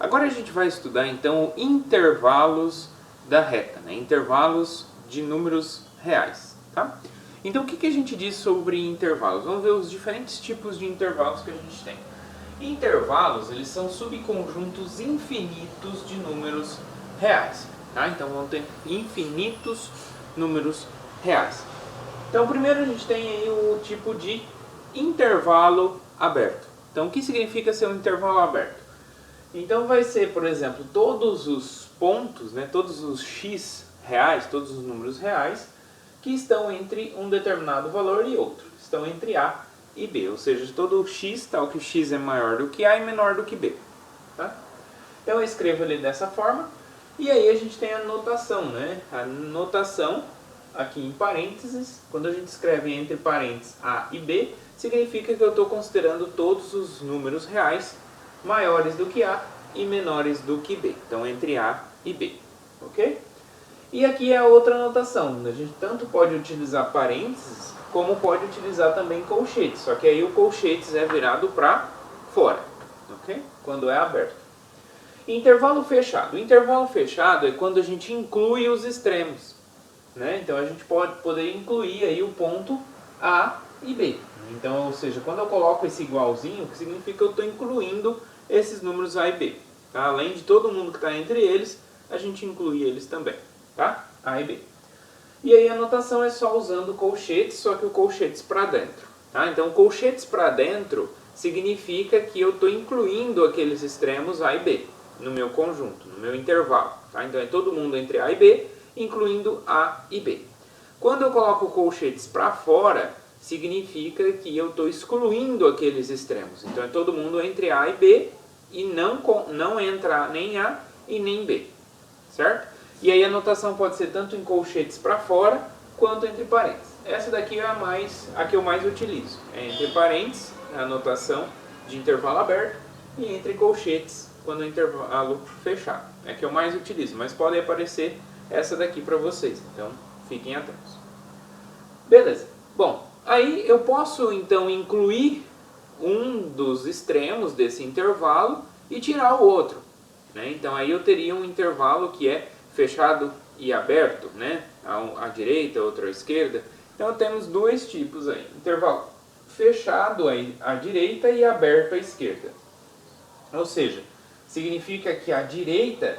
Agora a gente vai estudar então intervalos da reta, né? Intervalos de números reais, tá? Então o que a gente diz sobre intervalos? Vamos ver os diferentes tipos de intervalos que a gente tem. Intervalos, eles são subconjuntos infinitos de números reais, tá? Então vão ter infinitos números reais. Então primeiro a gente tem aí o tipo de intervalo aberto. Então o que significa ser um intervalo aberto? Então vai ser, por exemplo, todos os pontos, né, todos os x reais, todos os números reais, que estão entre um determinado valor e outro. Estão entre A e B, ou seja, todo o x, tal que o x é maior do que A e menor do que B. Tá? Então eu escrevo ele dessa forma, e aí a gente tem a notação, né? A notação aqui em parênteses, quando a gente escreve entre parênteses A e B, significa que eu estou considerando todos os números reais maiores do que A e menores do que B. Então, entre A e B. Ok? E aqui é a outra notação. A gente tanto pode utilizar parênteses, como pode utilizar também colchetes. Só que aí o colchetes é virado para fora. Ok? Quando é aberto. Intervalo fechado. O intervalo fechado é quando a gente inclui os extremos. Né? Então, a gente pode poder incluir aí o ponto A e B. Então, ou seja, quando eu coloco esse igualzinho, que significa que eu estou incluindo esses números A e B. Tá? Além de todo mundo que está entre eles, a gente inclui eles também. Tá? A e B. E aí a notação é só usando colchetes, só que o colchetes para dentro. Tá? Então, colchetes para dentro significa que eu estou incluindo aqueles extremos A e B no meu conjunto, no meu intervalo. Tá? Então, é todo mundo entre A e B, incluindo A e B. Quando eu coloco colchetes para fora, significa que eu estou excluindo aqueles extremos. Então é todo mundo entre A e B e não entra nem A e nem B. Certo? E aí a notação pode ser tanto em colchetes para fora quanto entre parênteses. Essa daqui é a que eu mais utilizo. É entre parênteses, a notação de intervalo aberto, e entre colchetes, quando é intervalo fechado. É a que eu mais utilizo, mas pode aparecer essa daqui para vocês. Então fiquem atentos. Beleza. Bom, aí eu posso então incluir um dos extremos desse intervalo e tirar o outro. Né? Então aí eu teria um intervalo que é fechado e aberto, né? À direita, outro à esquerda. Então temos dois tipos aí. Intervalo fechado à direita e aberto à esquerda. Ou seja, significa que a direita,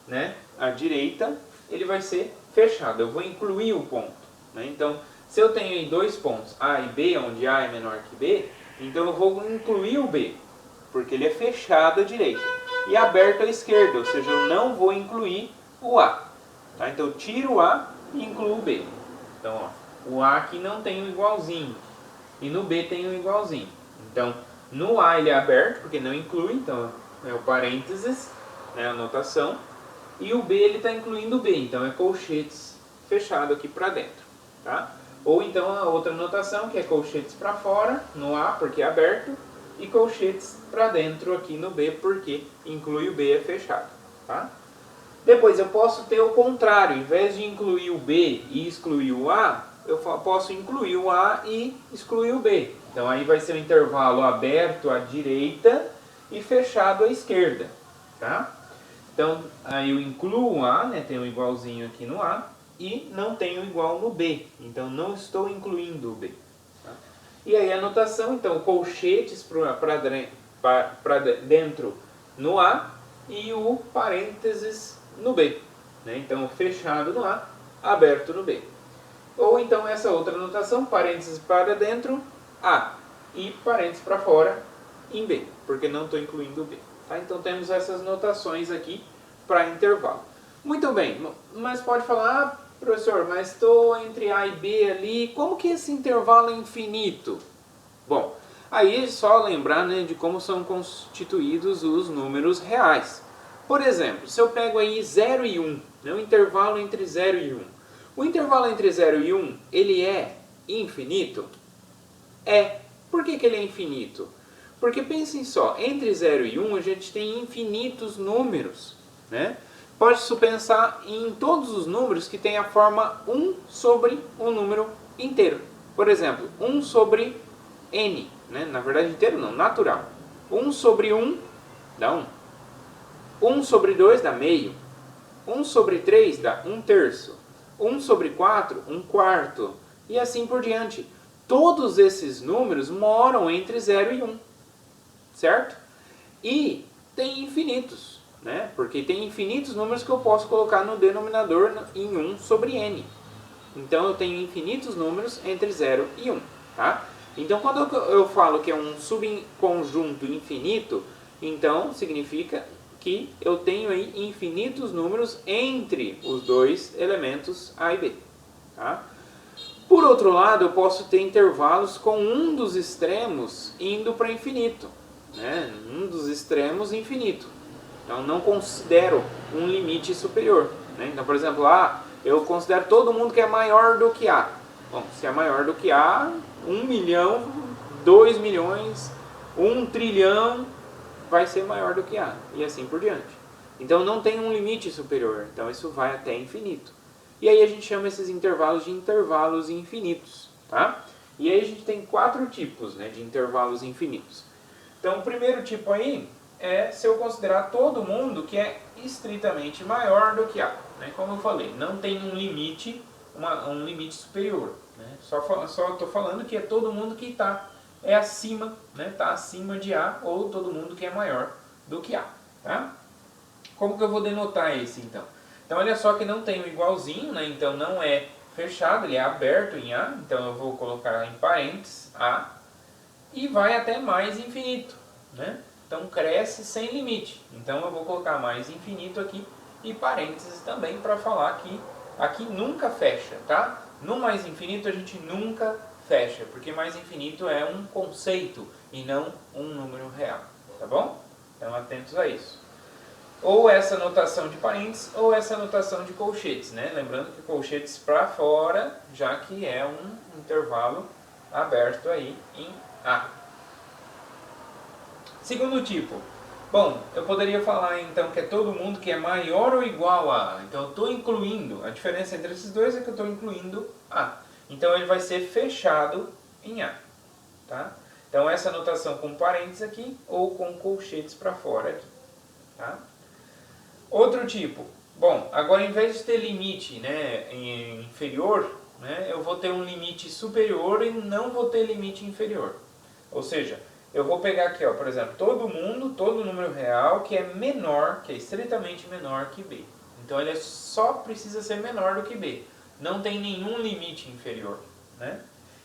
né? A direita ele vai ser fechado. Eu vou incluir o ponto. Né? Então, se eu tenho aí dois pontos, A e B, onde A é menor que B, então eu vou incluir o B, porque ele é fechado à direita. E aberto à esquerda, ou seja, eu não vou incluir o A. Tá? Então eu tiro o A e incluo o B. Então, ó, o A aqui não tem um igualzinho, e no B tem um igualzinho. Então, no A ele é aberto, porque não inclui, então é o parênteses, né, a notação. E o B ele está incluindo o B, então é colchetes fechado aqui para dentro. Tá? Ou então a outra notação, que é colchetes para fora, no A, porque é aberto, e colchetes para dentro aqui no B, porque inclui o B é fechado. Tá? Depois eu posso ter o contrário, em vez de incluir o B e excluir o A, eu posso incluir o A e excluir o B. Então aí vai ser um intervalo aberto à direita e fechado à esquerda. Tá? Então aí eu incluo o A, né, tem um igualzinho aqui no A, e não tenho igual no B, então não estou incluindo o B. Tá? E aí a notação, então, colchetes para dentro no A e o parênteses no B. Né? Então, fechado no A, aberto no B. Ou então essa outra notação, parênteses para dentro, A, e parênteses para fora, em B, porque não estou incluindo o B. Tá? Então temos essas notações aqui para intervalo. Muito bem, mas pode falar... Professor, mas estou entre A e B ali, como que esse intervalo é infinito? Bom, aí é só lembrar, né, de como são constituídos os números reais. Por exemplo, se eu pego aí 0 e 1, né, o intervalo entre 0 e 1. O intervalo entre 0 e 1, ele é infinito? É. Por que ele é infinito? Porque pensem só, entre 0 e 1 a gente tem infinitos números, né? Pode-se pensar em todos os números que têm a forma 1 sobre um número inteiro. Por exemplo, 1 sobre n, né? Na verdade inteiro não, natural. 1 sobre 1 dá 1. 1 sobre 2 dá meio. 1 sobre 3 dá 1/3. 1 sobre 4, 1/4. E assim por diante. Todos esses números moram entre 0 e 1. Certo? E tem infinitos, né? Porque tem infinitos números que eu posso colocar no denominador em 1 sobre n. Então eu tenho infinitos números entre 0 e 1. Tá? Então quando eu falo que é um subconjunto infinito, então significa que eu tenho aí infinitos números entre os dois elementos A e B. Tá? Por outro lado, eu posso ter intervalos com um dos extremos indo para infinito. Né? Um dos extremos infinito. Então não considero um limite superior. Né? Então, por exemplo, eu considero todo mundo que é maior do que A. Bom, se é maior do que A, 1 milhão, 2 milhões, 1 trilhão vai ser maior do que A. E assim por diante. Então não tem um limite superior. Então isso vai até infinito. E aí a gente chama esses intervalos de intervalos infinitos. Tá? E aí a gente tem 4 tipos, né, de intervalos infinitos. Então o primeiro tipo aí é se eu considerar todo mundo que é estritamente maior do que A. Né? Como eu falei, não tem um limite, um limite superior. Né? Só estou falando que é todo mundo que é acima, né? Está acima de A, ou todo mundo que é maior do que A. Tá? Como que eu vou denotar esse então? Então olha só que não tem o igualzinho, né? Então não é fechado, ele é aberto em A. Então eu vou colocar em parênteses A e vai até mais infinito. Né? Então cresce sem limite. Então eu vou colocar mais infinito aqui e parênteses também para falar que aqui nunca fecha. Tá? No mais infinito a gente nunca fecha, porque mais infinito é um conceito e não um número real. Tá bom? Então atentos a isso. Ou essa notação de parênteses ou essa notação de colchetes. Né? Lembrando que colchetes para fora, já que é um intervalo aberto aí em A. Segundo tipo. Bom, eu poderia falar então que é todo mundo que é maior ou igual a A. Então eu estou incluindo, a diferença entre esses dois é que eu estou incluindo A. Então ele vai ser fechado em A. Tá? Então essa notação com parênteses aqui ou com colchetes para fora aqui. Tá? Outro tipo. Bom, agora em vez de ter limite, né, inferior, né, eu vou ter um limite superior e não vou ter limite inferior. Ou seja, eu vou pegar aqui, ó, por exemplo, todo número real que é menor, que é estritamente menor que B. Então ele só precisa ser menor do que B. Não tem nenhum limite inferior. Né?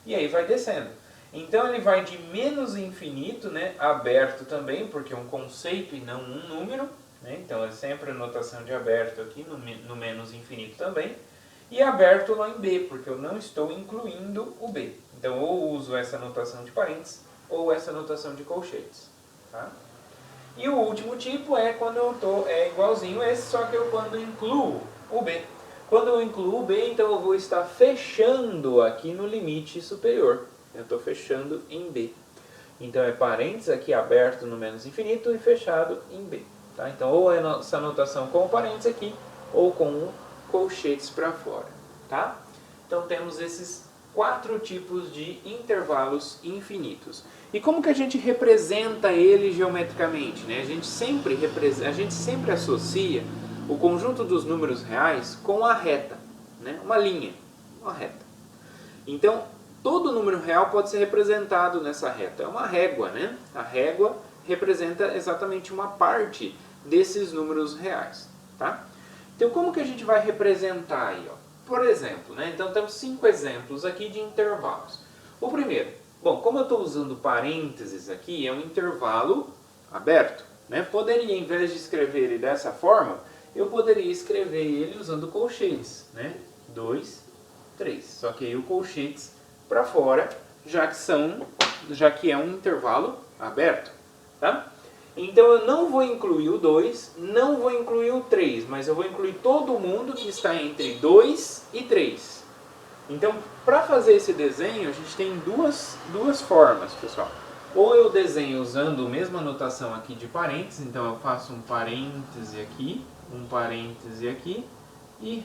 E aí vai descendo. Então ele vai de menos infinito, né, aberto também, porque é um conceito e não um número. Né? Então é sempre a notação de aberto aqui, no menos infinito também. E aberto lá em B, porque eu não estou incluindo o B. Então ou uso essa notação de parênteses, ou essa notação de colchetes. Tá? E o último tipo é quando é igualzinho esse, só que eu quando incluo o B. Quando eu incluo o B, então eu vou estar fechando aqui no limite superior. Eu estou fechando em B. Então é parênteses aqui aberto no menos infinito e fechado em B. Tá? Então ou é essa notação com parênteses aqui, ou com colchetes para fora. Tá? Então temos esses 4 tipos de intervalos infinitos. E como que a gente representa ele geometricamente? Né? A gente sempre associa o conjunto dos números reais com a reta, né? Uma linha, uma reta. Então, todo número real pode ser representado nessa reta. É uma régua, né? A régua representa exatamente uma parte desses números reais. Tá? Então, como que a gente vai representar aí? Ó? Por exemplo, né? Então temos 5 exemplos aqui de intervalos. O primeiro, bom, como eu estou usando parênteses aqui, é um intervalo aberto. Né? Poderia, em vez de escrever ele dessa forma, eu poderia escrever ele usando colchetes. Né? 2, 3. Só que aí o colchetes para fora, já que é um intervalo aberto. Tá? Então eu não vou incluir o 2, não vou incluir o 3, mas eu vou incluir todo mundo que está entre 2 e 3. Então, para fazer esse desenho, a gente tem duas formas, pessoal. Ou eu desenho usando a mesma notação aqui de parênteses, então eu faço um parêntese aqui e,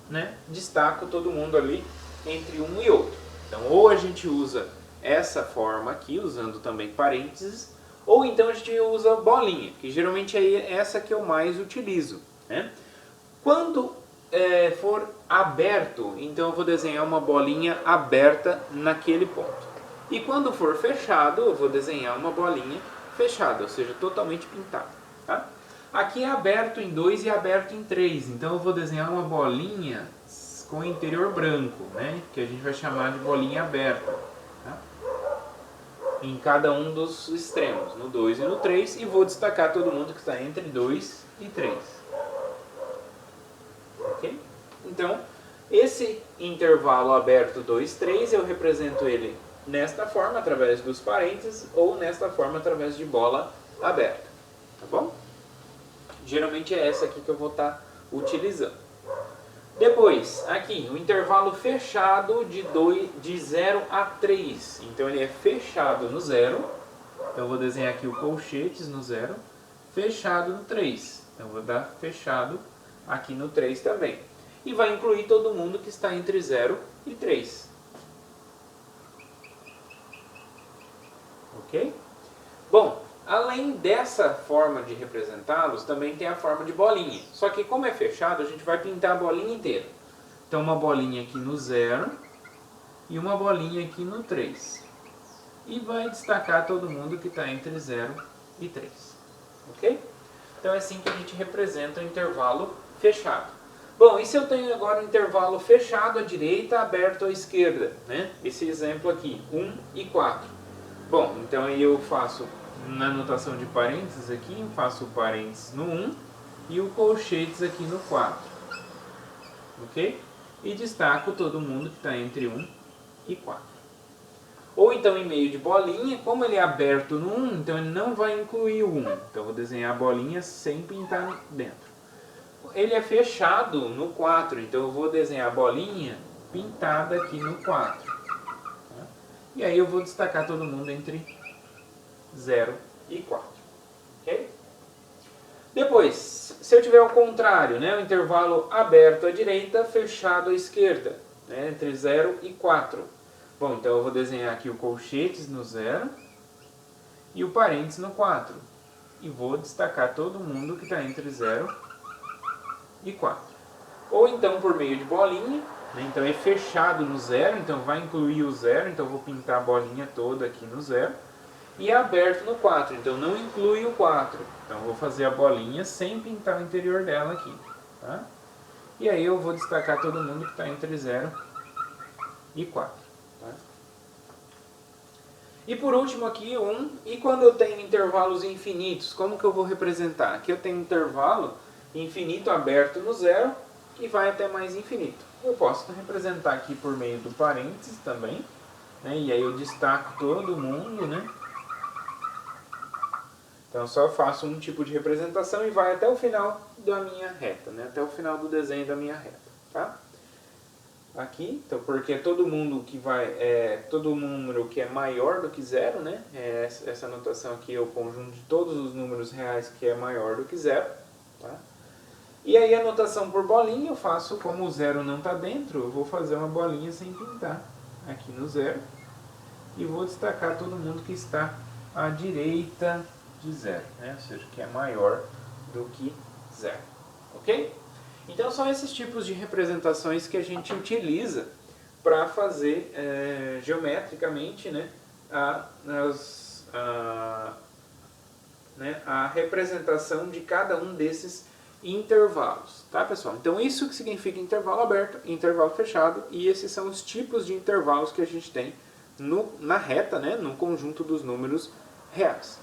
né, destaco todo mundo ali entre um e outro. Então, ou a gente usa essa forma aqui, usando também parênteses, Ou então a gente usa bolinha, que geralmente é essa que eu mais utilizo, né? Quando for aberto, então eu vou desenhar uma bolinha aberta naquele ponto. E quando for fechado, eu vou desenhar uma bolinha fechada, ou seja, totalmente pintada. Tá? Aqui é aberto em 2 e aberto em 3, então eu vou desenhar uma bolinha com interior branco, né? Que a gente vai chamar de bolinha aberta. Tá? Em cada um dos extremos, no 2 e no 3, e vou destacar todo mundo que está entre 2 e 3. Ok? Então, esse intervalo aberto 2, 3, eu represento ele nesta forma, através dos parênteses, ou nesta forma, através de bola aberta. Tá bom? Geralmente é essa aqui que eu vou estar utilizando. Depois, aqui, o intervalo fechado de 0 a 3. Então, ele é fechado no 0. Então, eu vou desenhar aqui o colchetes no 0. Fechado no 3. Então, eu vou dar fechado aqui no 3 também. E vai incluir todo mundo que está entre 0 e 3. Ok? Bom, além dessa forma de representá-los, também tem a forma de bolinha. Só que como é fechado, a gente vai pintar a bolinha inteira. Então uma bolinha aqui no 0 e uma bolinha aqui no 3. E vai destacar todo mundo que está entre 0 e 3. Ok? Então é assim que a gente representa o intervalo fechado. Bom, e se eu tenho agora um intervalo fechado à direita, aberto à esquerda? Né? Esse exemplo aqui, 1 e 4. Bom, então aí eu faço na notação de parênteses aqui, eu faço o parênteses no 1 e o colchetes aqui no 4. Ok? E destaco todo mundo que está entre 1 e 4. Ou então em meio de bolinha, como ele é aberto no 1, então ele não vai incluir o 1. Então eu vou desenhar a bolinha sem pintar dentro. Ele é fechado no 4, então eu vou desenhar a bolinha pintada aqui no 4. Tá? E aí eu vou destacar todo mundo entre 0 e 4. Ok? Depois, se eu tiver o contrário, né, o intervalo aberto à direita, fechado à esquerda, né, entre 0 e 4. Bom, então eu vou desenhar aqui o colchetes no 0 e o parênteses no 4. E vou destacar todo mundo que está entre 0 e 4. Ou então por meio de bolinha, né, então é fechado no 0, então vai incluir o 0, então eu vou pintar a bolinha toda aqui no 0. E é aberto no 4, então não inclui o 4. Então eu vou fazer a bolinha sem pintar o interior dela aqui. Tá? E aí eu vou destacar todo mundo que está entre 0 e 4. Tá? E por último aqui, 1. E quando eu tenho intervalos infinitos, como que eu vou representar? Aqui eu tenho um intervalo infinito aberto no 0 e vai até mais infinito. Eu posso representar aqui por meio do parênteses também. Né? E aí eu destaco todo mundo, né? Então eu só faço um tipo de representação e vai até o final da minha reta, né? Até o final do desenho da minha reta, tá? Aqui, então porque todo mundo que vai, todo número que é maior do que 0, né? Essa notação aqui é o conjunto de todos os números reais que é maior do que 0, tá? E aí a notação por bolinha eu faço, como o 0 não está dentro, eu vou fazer uma bolinha sem pintar aqui no 0 e vou destacar todo mundo que está à direita de 0, né? Ou seja, que é maior do que 0, ok? Então são esses tipos de representações que a gente utiliza para fazer geometricamente, né, a representação de cada um desses intervalos, tá, pessoal? Então isso que significa intervalo aberto, intervalo fechado, e esses são os tipos de intervalos que a gente tem na reta, né, no conjunto dos números reais.